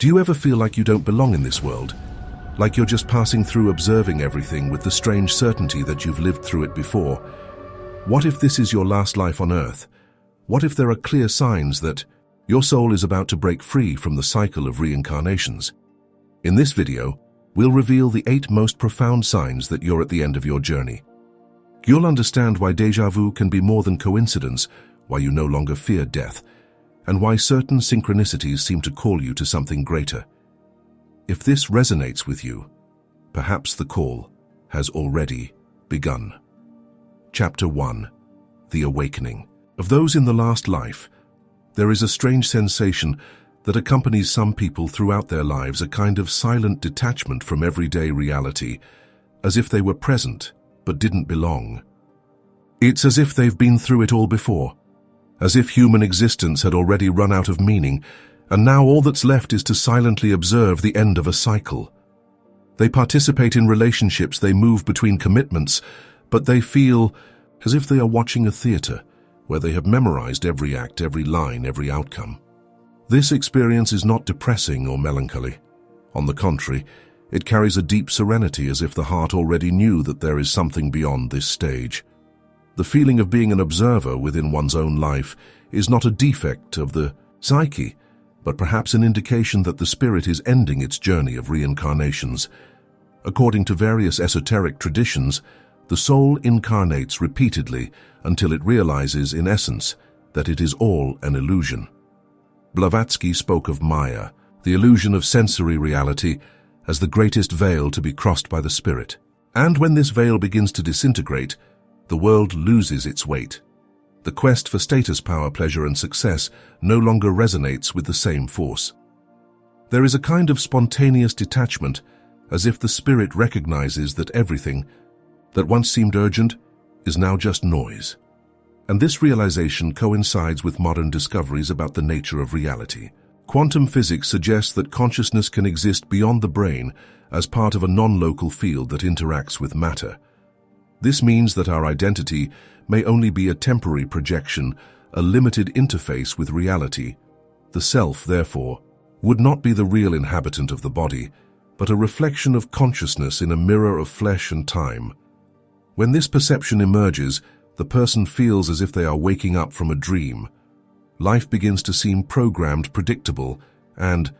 Do you ever feel like you don't belong in this world? Like you're just passing through, observing everything with the strange certainty that you've lived through it before? What if this is your last life on Earth? What if there are clear signs that your soul is about to break free from the cycle of reincarnations? In this video, we'll reveal the 8 most profound signs that you're at the end of your journey. You'll understand why déjà vu can be more than coincidence, why you no longer fear death, and why certain synchronicities seem to call you to something greater. If this resonates with you, perhaps the call has already begun. Chapter 1. The Awakening. Of those in the last life, there is a strange sensation that accompanies some people throughout their lives, a kind of silent detachment from everyday reality, as if they were present but didn't belong. It's as if they've been through it all before, as if human existence had already run out of meaning, and now all that's left is to silently observe the end of a cycle. They participate in relationships, they move between commitments, but they feel as if they are watching a theater where they have memorized every act, every line, every outcome. This experience is not depressing or melancholy. On the contrary, it carries a deep serenity, as if the heart already knew that there is something beyond this stage. The feeling of being an observer within one's own life is not a defect of the psyche, but perhaps an indication that the spirit is ending its journey of reincarnations. According to various esoteric traditions, the soul incarnates repeatedly until it realizes, in essence, that it is all an illusion. Blavatsky spoke of Maya, the illusion of sensory reality, as the greatest veil to be crossed by the spirit. And when this veil begins to disintegrate, the world loses its weight. The quest for status, power, pleasure, and success no longer resonates with the same force. There is a kind of spontaneous detachment, as if the spirit recognizes that everything that once seemed urgent is now just noise. And this realization coincides with modern discoveries about the nature of reality. Quantum physics suggests that consciousness can exist beyond the brain as part of a non-local field that interacts with matter. This means that our identity may only be a temporary projection, a limited interface with reality. The self, therefore, would not be the real inhabitant of the body, but a reflection of consciousness in a mirror of flesh and time. When this perception emerges, the person feels as if they are waking up from a dream. Life begins to seem programmed, predictable, and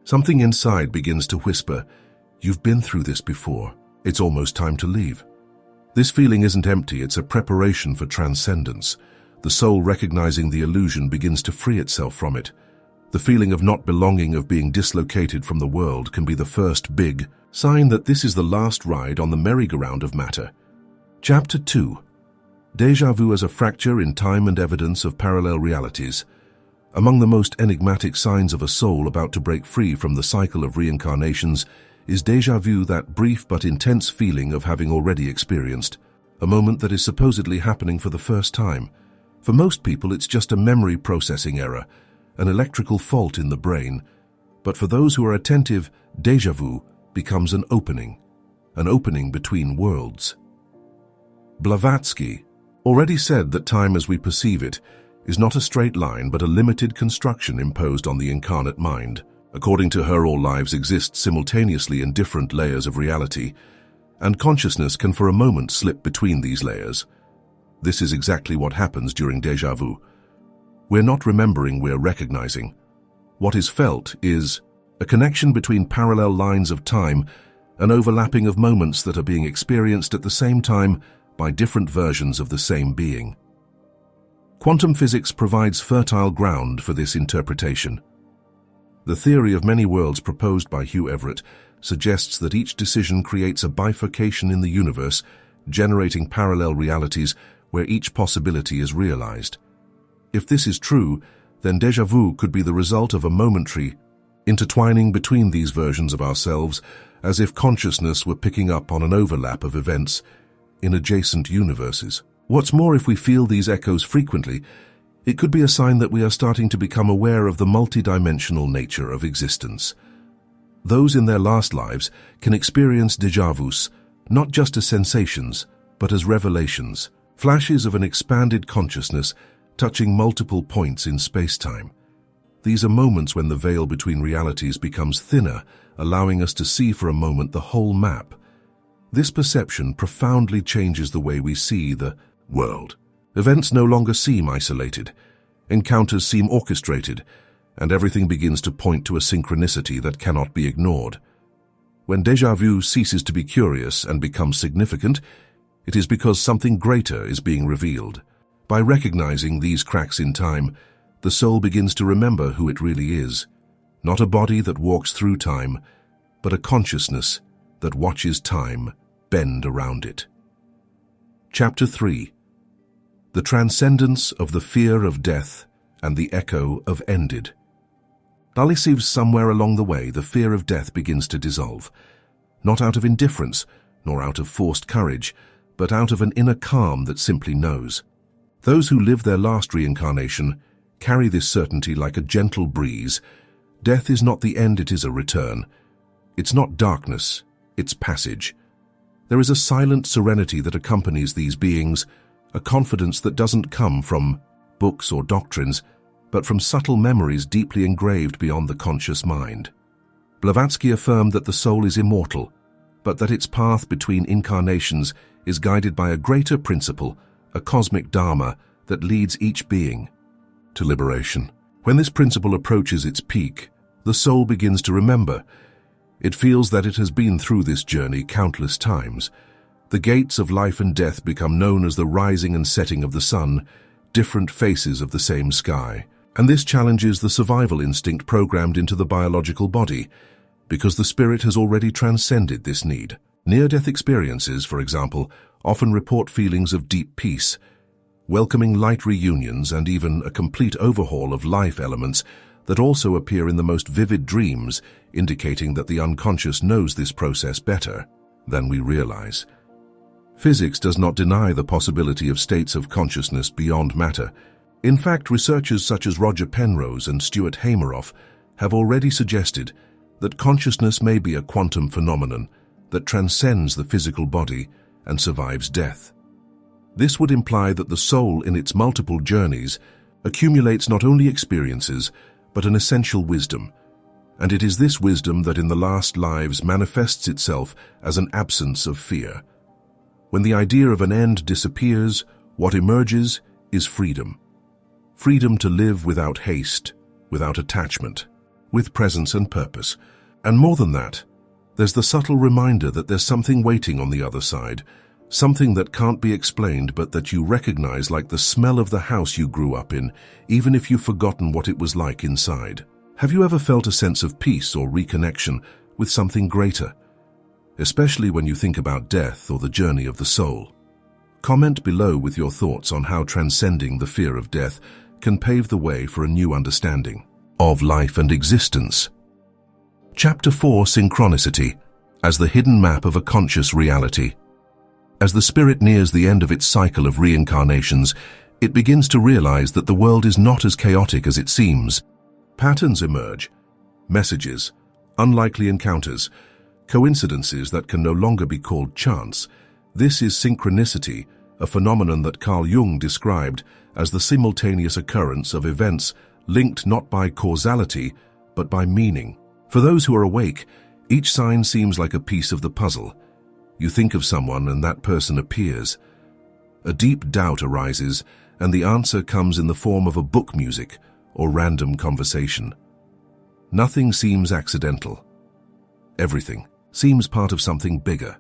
something inside begins to whisper, "You've been through this before. It's almost time to leave." This feeling isn't empty, it's a preparation for transcendence. The soul, recognizing the illusion, begins to free itself from it. The feeling of not belonging, of being dislocated from the world, can be the first big sign that this is the last ride on the merry-go-round of matter. Chapter 2. Déjà vu as a fracture in time and evidence of parallel realities. Among the most enigmatic signs of a soul about to break free from the cycle of reincarnations is déjà vu, that brief but intense feeling of having already experienced a moment that is supposedly happening for the first time. For most people, it's just a memory processing error, an electrical fault in the brain. But for those who are attentive, déjà vu becomes an opening between worlds. Blavatsky already said that time as we perceive it is not a straight line but a limited construction imposed on the incarnate mind. According to her, all lives exist simultaneously in different layers of reality, and consciousness can for a moment slip between these layers. This is exactly what happens during déjà vu. We're not remembering, we're recognizing. What is felt is a connection between parallel lines of time, an overlapping of moments that are being experienced at the same time by different versions of the same being. Quantum physics provides fertile ground for this interpretation. The theory of many worlds proposed by Hugh Everett suggests that each decision creates a bifurcation in the universe, generating parallel realities where each possibility is realized. If this is true, then déjà vu could be the result of a momentary intertwining between these versions of ourselves, as if consciousness were picking up on an overlap of events in adjacent universes. What's more, if we feel these echoes frequently, it could be a sign that we are starting to become aware of the multidimensional nature of existence. Those in their last lives can experience déjà vus, not just as sensations, but as revelations, flashes of an expanded consciousness touching multiple points in space-time. These are moments when the veil between realities becomes thinner, allowing us to see for a moment the whole map. This perception profoundly changes the way we see the world. Events no longer seem isolated. Encounters seem orchestrated, and everything begins to point to a synchronicity that cannot be ignored. When déjà vu ceases to be curious and becomes significant, it is because something greater is being revealed. By recognizing these cracks in time, the soul begins to remember who it really is, not a body that walks through time, but a consciousness that watches time bend around it. Chapter 3. The Transcendence of the Fear of Death and the Echo of Ended. Dalisives somewhere along the way, the fear of death begins to dissolve, not out of indifference, nor out of forced courage, but out of an inner calm that simply knows. Those who live their last reincarnation carry this certainty like a gentle breeze. Death is not the end, it is a return. It's not darkness, it's passage. There is a silent serenity that accompanies these beings, a confidence that doesn't come from books or doctrines, but from subtle memories deeply engraved beyond the conscious mind. Blavatsky affirmed that the soul is immortal, but that its path between incarnations is guided by a greater principle, a cosmic dharma that leads each being to liberation. When this principle approaches its peak, the soul begins to remember. It feels that it has been through this journey countless times. The gates of life and death become known as the rising and setting of the sun, different faces of the same sky. And this challenges the survival instinct programmed into the biological body, because the spirit has already transcended this need. Near-death experiences, for example, often report feelings of deep peace, welcoming light reunions and even a complete overhaul of life elements that also appear in the most vivid dreams, indicating that the unconscious knows this process better than we realize. Physics does not deny the possibility of states of consciousness beyond matter. In fact, researchers such as Roger Penrose and Stuart Hameroff have already suggested that consciousness may be a quantum phenomenon that transcends the physical body and survives death. This would imply that the soul in its multiple journeys accumulates not only experiences, but an essential wisdom, and it is this wisdom that in the last lives manifests itself as an absence of fear. When the idea of an end disappears, what emerges is freedom. Freedom to live without haste, without attachment, with presence and purpose. And more than that, there's the subtle reminder that there's something waiting on the other side, something that can't be explained but that you recognize, like the smell of the house you grew up in, even if you've forgotten what it was like inside. Have you ever felt a sense of peace or reconnection with something greater? Especially when you think about death or the journey of the soul. Comment below with your thoughts on how transcending the fear of death can pave the way for a new understanding of life and existence. Chapter 4. Synchronicity as the hidden map of a conscious reality. As the spirit nears the end of its cycle of reincarnations, it begins to realize that the world is not as chaotic as it seems. Patterns emerge, messages, unlikely encounters, coincidences that can no longer be called chance. This is synchronicity, a phenomenon that Carl Jung described as the simultaneous occurrence of events linked not by causality, but by meaning. For those who are awake, each sign seems like a piece of the puzzle. You think of someone and that person appears. A deep doubt arises, and the answer comes in the form of a book music or random conversation. Nothing seems accidental. Everything seems part of something bigger.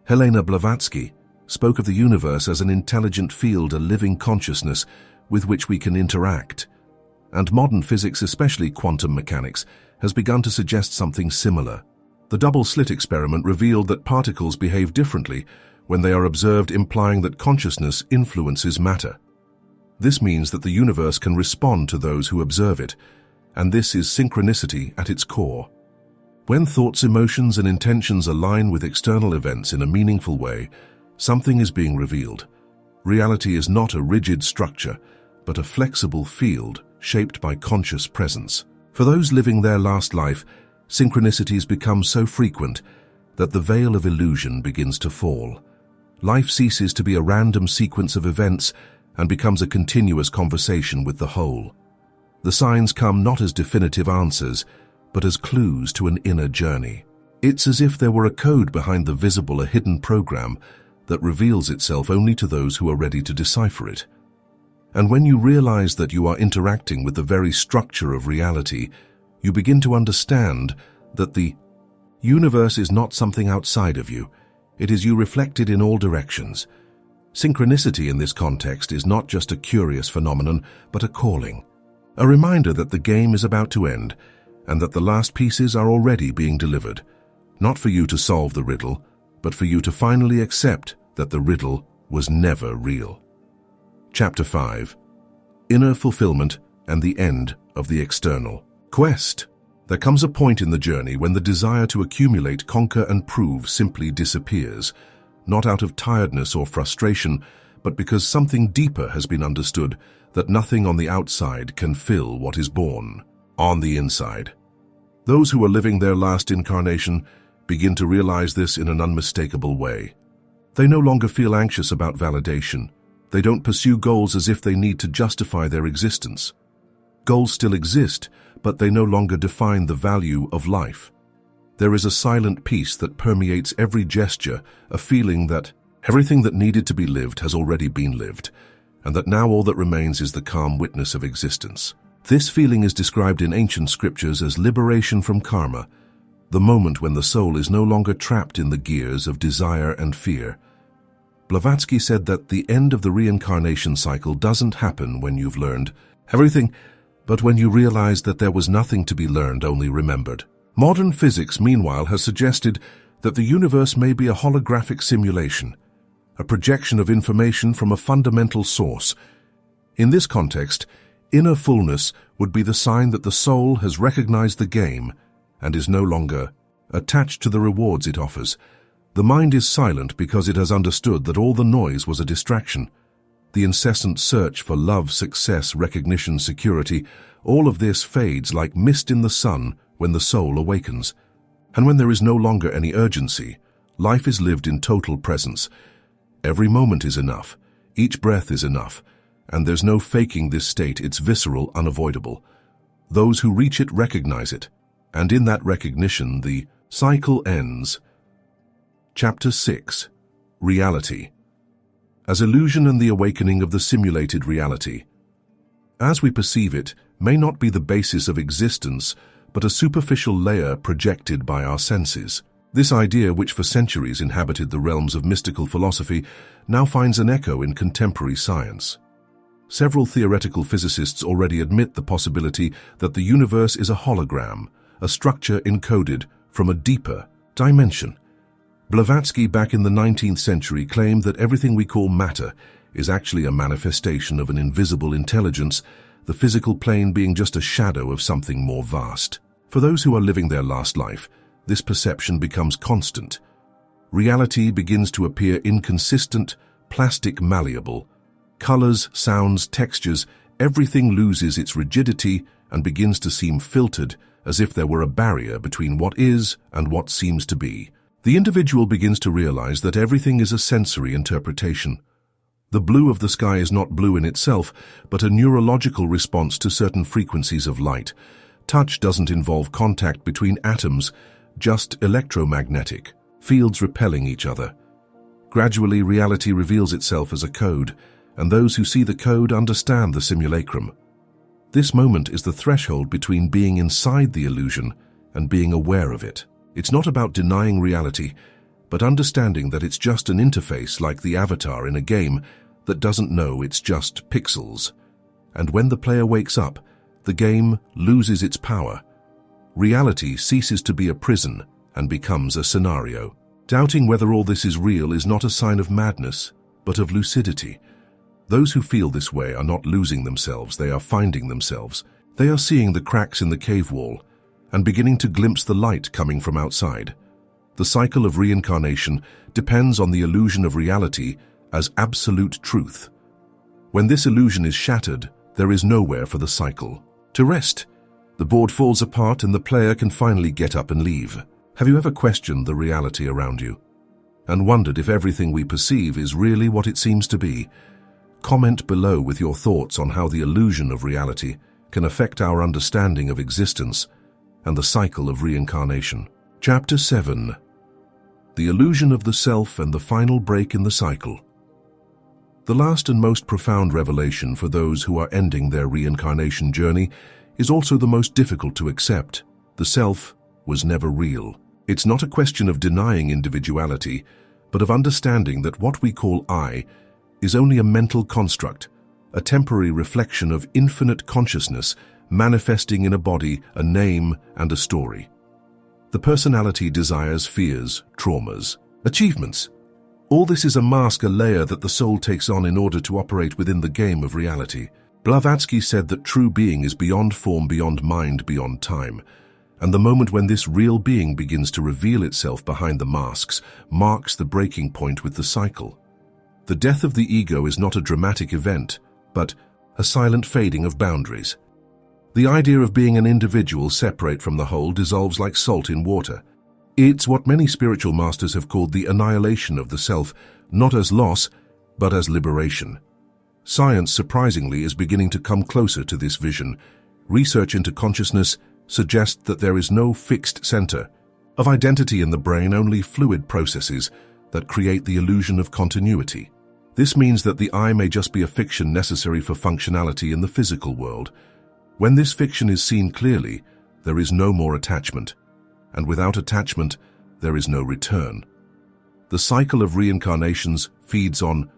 Helena Blavatsky spoke of the universe as an intelligent field, a living consciousness with which we can interact. And modern physics, especially quantum mechanics, has begun to suggest something similar. The double-slit experiment revealed that particles behave differently when they are observed, implying that consciousness influences matter. This means that the universe can respond to those who observe it, and this is synchronicity at its core. When thoughts, emotions, and intentions align with external events in a meaningful way, something is being revealed. Reality is not a rigid structure, but a flexible field shaped by conscious presence. For those living their last life, synchronicities become so frequent that the veil of illusion begins to fall. Life ceases to be a random sequence of events and becomes a continuous conversation with the whole. The signs come not as definitive answers, but as clues to an inner journey. It's as if there were a code behind the visible, a hidden program that reveals itself only to those who are ready to decipher it. And when you realize that you are interacting with the very structure of reality, you begin to understand that the universe is not something outside of you. It is you reflected in all directions. Synchronicity in this context is not just a curious phenomenon, but a calling. A reminder that the game is about to end, and that the last pieces are already being delivered. Not for you to solve the riddle, but for you to finally accept that the riddle was never real. Chapter 5. Inner Fulfillment and the End of the External Quest. There comes a point in the journey when the desire to accumulate, conquer, and prove simply disappears, not out of tiredness or frustration, but because something deeper has been understood, that nothing on the outside can fill what is born on the inside. Those who are living their last incarnation begin to realize this in an unmistakable way. They no longer feel anxious about validation. They don't pursue goals as if they need to justify their existence. Goals still exist, but they no longer define the value of life. There is a silent peace that permeates every gesture, a feeling that everything that needed to be lived has already been lived, and that now all that remains is the calm witness of existence. This feeling is described in ancient scriptures as liberation from karma, the moment when the soul is no longer trapped in the gears of desire and fear. Blavatsky said that the end of the reincarnation cycle doesn't happen when you've learned everything, but when you realize that there was nothing to be learned, only remembered. Modern physics, meanwhile, has suggested that the universe may be a holographic simulation, a projection of information from a fundamental source. In this context, inner fullness would be the sign that the soul has recognized the game and is no longer attached to the rewards it offers. The mind is silent because it has understood that all the noise was a distraction. The incessant search for love, success, recognition, security, all of this fades like mist in the sun when the soul awakens. And when there is no longer any urgency, life is lived in total presence. Every moment is enough, each breath is enough, and there's no faking this state. It's visceral, unavoidable. Those who reach it recognize it, and in that recognition the cycle ends. Chapter 6. Reality. As illusion and the awakening of the simulated reality. As we perceive it may not be the basis of existence, but a superficial layer projected by our senses. This idea, which for centuries inhabited the realms of mystical philosophy, now finds an echo in contemporary science. Several theoretical physicists already admit the possibility that the universe is a hologram, a structure encoded from a deeper dimension. Blavatsky, back in the 19th century, claimed that everything we call matter is actually a manifestation of an invisible intelligence, the physical plane being just a shadow of something more vast. For those who are living their last life, this perception becomes constant. Reality begins to appear inconsistent, plastic, malleable. Colors, sounds, textures, everything loses its rigidity and begins to seem filtered, as if there were a barrier between what is and what seems to be. The individual begins to realize that everything is a sensory interpretation. The blue of the sky is not blue in itself, but a neurological response to certain frequencies of light. Touch doesn't involve contact between atoms, just electromagnetic, fields repelling each other. Gradually, reality reveals itself as a code, and those who see the code understand the simulacrum. This moment is the threshold between being inside the illusion and being aware of it. It's not about denying reality, but understanding that it's just an interface like the avatar in a game that doesn't know it's just pixels. And when the player wakes up, the game loses its power. Reality ceases to be a prison and becomes a scenario. Doubting whether all this is real is not a sign of madness, but of lucidity. Those who feel this way are not losing themselves, they are finding themselves. They are seeing the cracks in the cave wall and beginning to glimpse the light coming from outside. The cycle of reincarnation depends on the illusion of reality as absolute truth. When this illusion is shattered, there is nowhere for the cycle to rest. The board falls apart and the player can finally get up and leave. Have you ever questioned the reality around you and wondered if everything we perceive is really what it seems to be? Comment below with your thoughts on how the illusion of reality can affect our understanding of existence and the cycle of reincarnation. Chapter 7. The Illusion of the Self and the Final Break in the Cycle. The last and most profound revelation for those who are ending their reincarnation journey is also the most difficult to accept. The self was never real. It's not a question of denying individuality, but of understanding that what we call I is only a mental construct, a temporary reflection of infinite consciousness manifesting in a body, a name, and a story. The personality desires, fears, traumas, achievements. All this is a mask, a layer that the soul takes on in order to operate within the game of reality. Blavatsky said that true being is beyond form, beyond mind, beyond time. And the moment when this real being begins to reveal itself behind the masks marks the breaking point with the cycle. The death of the ego is not a dramatic event, but a silent fading of boundaries. The idea of being an individual separate from the whole dissolves like salt in water. It's what many spiritual masters have called the annihilation of the self, not as loss, but as liberation. Science, surprisingly, is beginning to come closer to this vision. Research into consciousness suggests that there is no fixed center of identity in the brain, only fluid processes that create the illusion of continuity. This means that the I may just be a fiction necessary for functionality in the physical world. When this fiction is seen clearly, there is no more attachment, and without attachment, there is no return. The cycle of reincarnations feeds on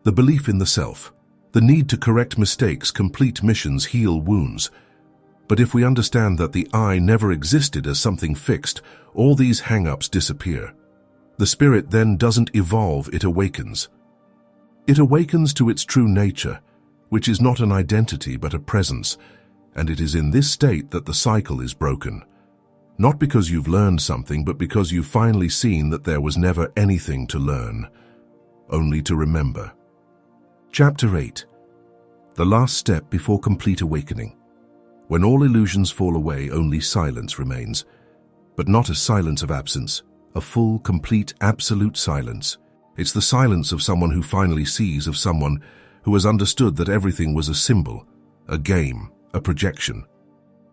the belief in the self, the need to correct mistakes, complete missions, heal wounds. But if we understand that the I never existed as something fixed, all these hang-ups disappear. The spirit then doesn't evolve, it awakens. It awakens to its true nature, which is not an identity but a presence, and it is in this state that the cycle is broken. Not because you've learned something, but because you've finally seen that there was never anything to learn, only to remember. Chapter 8. The Last Step Before Complete Awakening. When all illusions fall away, only silence remains, but not a silence of absence, a full, complete, absolute silence. It's the silence of someone who finally sees, of someone who has understood that everything was a symbol, a game, a projection.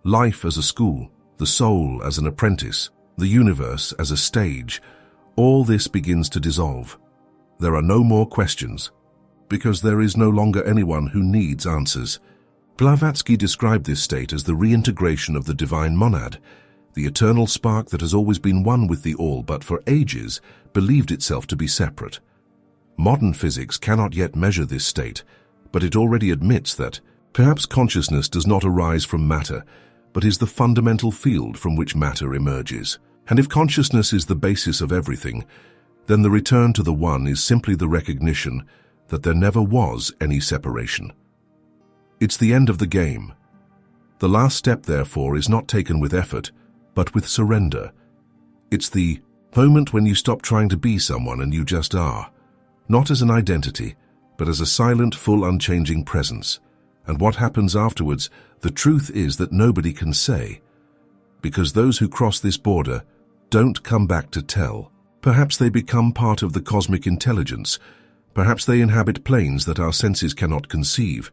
Life as a school, the soul as an apprentice, the universe as a stage, all this begins to dissolve. There are no more questions, because there is no longer anyone who needs answers. Blavatsky described this state as the reintegration of the divine monad, the eternal spark that has always been one with the all but for ages believed itself to be separate. Modern physics cannot yet measure this state, but it already admits that perhaps consciousness does not arise from matter, but is the fundamental field from which matter emerges. And if consciousness is the basis of everything, then the return to the One is simply the recognition that there never was any separation. It's the end of the game. The last step, therefore, is not taken with effort, but with surrender. It's the moment when you stop trying to be someone and you just are, not as an identity, but as a silent, full, unchanging presence. And what happens afterwards, the truth is that nobody can say, because those who cross this border don't come back to tell. Perhaps they become part of the cosmic intelligence. Perhaps they inhabit planes that our senses cannot conceive.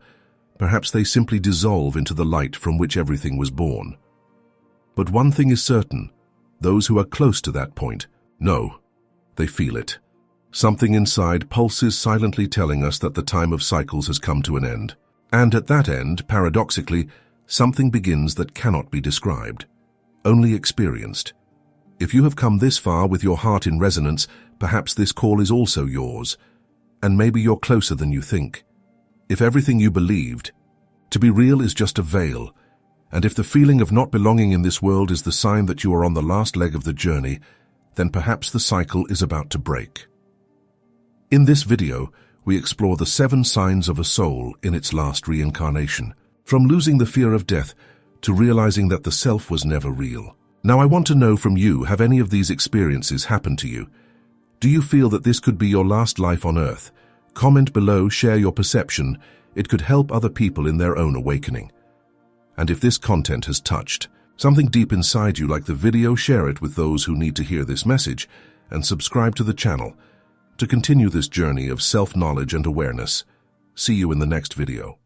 Perhaps they simply dissolve into the light from which everything was born. But one thing is certain, those who are close to that point know, they feel it. Something inside pulses silently telling us that the time of cycles has come to an end. And at that end, paradoxically, something begins that cannot be described, only experienced. If you have come this far with your heart in resonance, perhaps this call is also yours, and maybe you're closer than you think. If everything you believed to be real is just a veil, and if the feeling of not belonging in this world is the sign that you are on the last leg of the journey, then perhaps the cycle is about to break. In this video, we explore the 7 signs of a soul in its last reincarnation, from losing the fear of death to realizing that the self was never real. Now I want to know from you, have any of these experiences happened to you? Do you feel that this could be your last life on earth? Comment below, share your perception. It could help other people in their own awakening. And if this content has touched something deep inside you like the video, share it with those who need to hear this message, and subscribe to the channel to continue this journey of self-knowledge and awareness. See you in the next video.